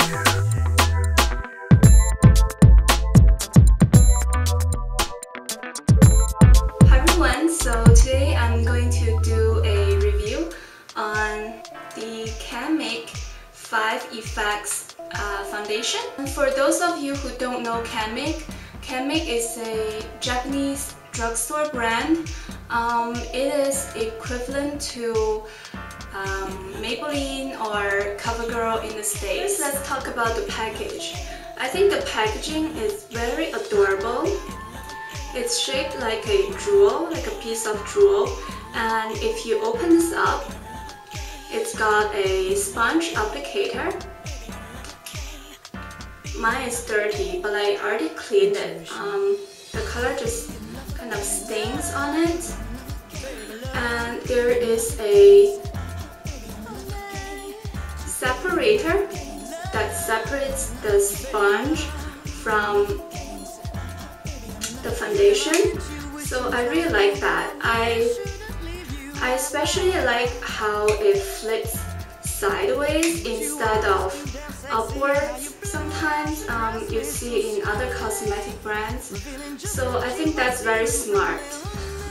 Hi everyone, so today I'm going to do a review on the CANMAKE 5 Effects foundation. And for those of you who don't know CANMAKE, CANMAKE is a Japanese drugstore brand. It is equivalent to Maybelline or CoverGirl in the States. Let's talk about the package. I think the packaging is very adorable. It's shaped like a jewel, like a piece of jewel, and if you open this up, it's got a sponge applicator. Mine is dirty, but I already cleaned it. The color just kind of stains on it. And there is a separator that separates the sponge from the foundation. So I really like that. I especially like how it flips sideways instead of upwards. Sometimes you see in other cosmetic brands. So I think that's very smart,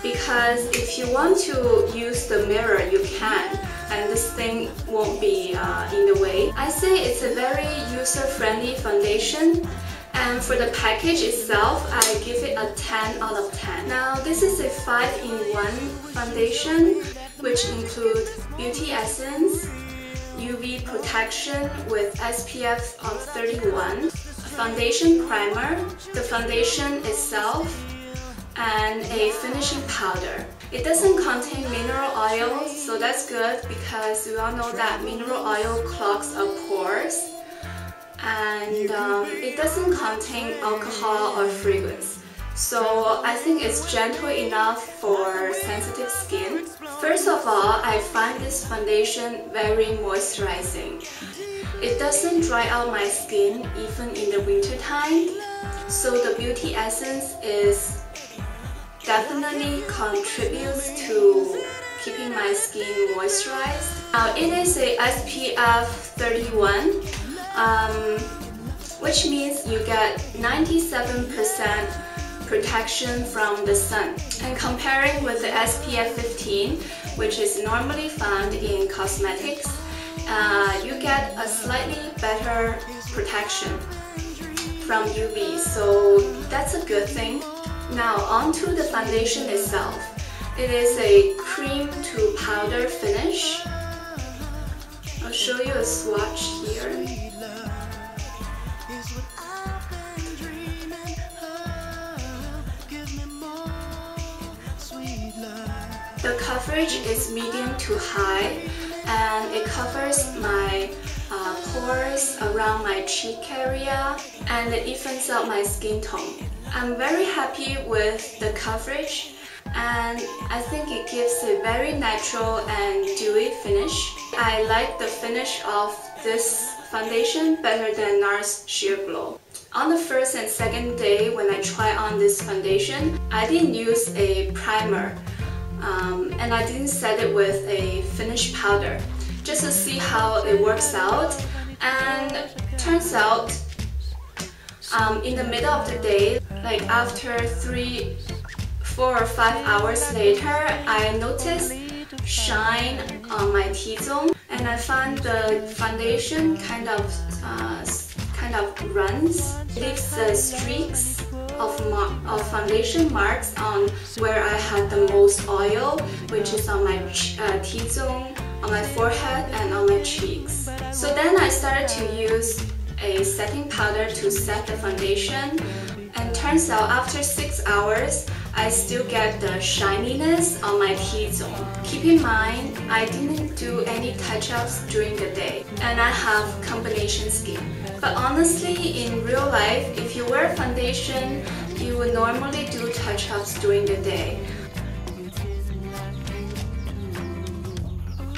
because if you want to use the mirror, you can, and this thing won't be in the way. I say it's a very user-friendly foundation, and for the package itself, I give it a 10 out of 10. Now, this is a 5-in-1 foundation, which includes beauty essence, UV protection with SPF of 31, foundation primer, the foundation itself, and a finishing powder. It doesn't contain mineral oil, so that's good because we all know that mineral oil clogs our pores. And it doesn't contain alcohol or fragrance. So I think it's gentle enough for sensitive skin. First of all, I find this foundation very moisturizing. It doesn't dry out my skin even in the winter time. So the beauty essence is definitely contributes to keeping my skin moisturized. Now it is a SPF 31, which means you get 97% protection from the sun. And comparing with the SPF 15, which is normally found in cosmetics, you get a slightly better protection from UV, so that's a good thing. Now onto the foundation itself. It is a cream to powder finish. I'll show you a swatch here. The coverage is medium to high, and it covers my pores around my cheek area, and it evens out my skin tone. I'm very happy with the coverage, and I think it gives a very natural and dewy finish. I like the finish of this foundation better than NARS Sheer Glow. On the first and second day when I try on this foundation, I didn't use a primer, and I didn't set it with a finish powder, just to see how it works out. And turns out in the middle of the day, like after 3, 4 or 5 hours later, I noticed shine on my T-zone, and I found the foundation kind of runs, leaves the streaks of foundation marks on where I had the most oil, which is on my T-zone, on my forehead, and on my cheeks. So then I started to use a setting powder to set the foundation, and turns out after 6 hours I still get the shininess on my T-zone. Keep in mind, I didn't do any touch-ups during the day, and I have combination skin. But honestly, in real life, if you wear foundation, you would normally do touch-ups during the day.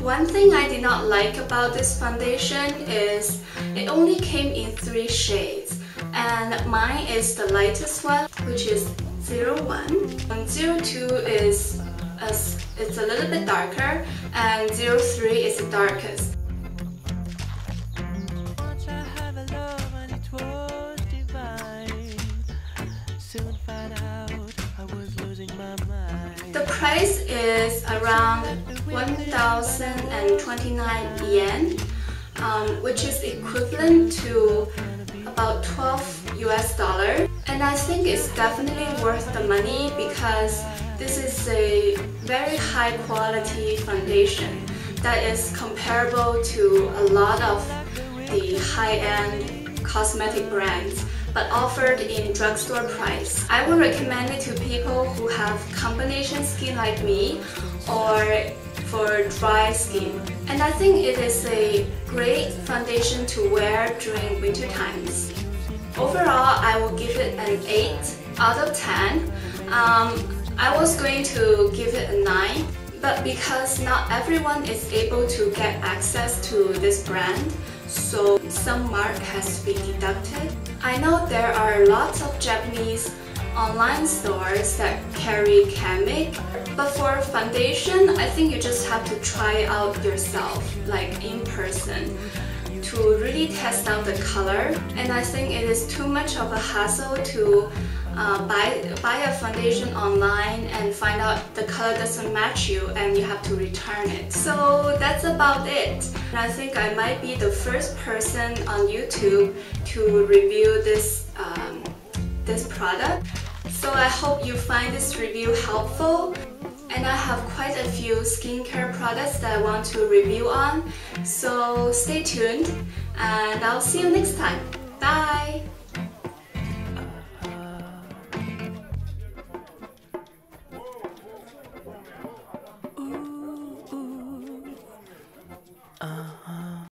One thing I did not like about this foundation is it only came in 3 shades, and mine is the lightest one, which is 01. And 02 is it's a little bit darker, and 03 is the darkest. price is around 1,029 yen, which is equivalent to about $12. And I think it's definitely worth the money because this is a very high quality foundation that is comparable to a lot of the high-end cosmetic brands, but offered in drugstore price. I would recommend it to people who have combination skin like me or for dry skin. And I think it is a great foundation to wear during winter times. Overall, I will give it an 8 out of 10. I was going to give it a 9, but because not everyone is able to get access to this brand, so some mark has to be deducted. I know there are lots of Japanese online stores that carry CANMAKE, but for foundation, I think you just have to try out yourself, like in person, to really test out the color. And I think it is too much of a hassle to buy a foundation online and find out the color doesn't match you and you have to return it. So that's about it. And I think I might be the first person on YouTube to review this product. So I hope you find this review helpful. And I have quite a few skincare products that I want to review on. So stay tuned and I'll see you next time. Bye!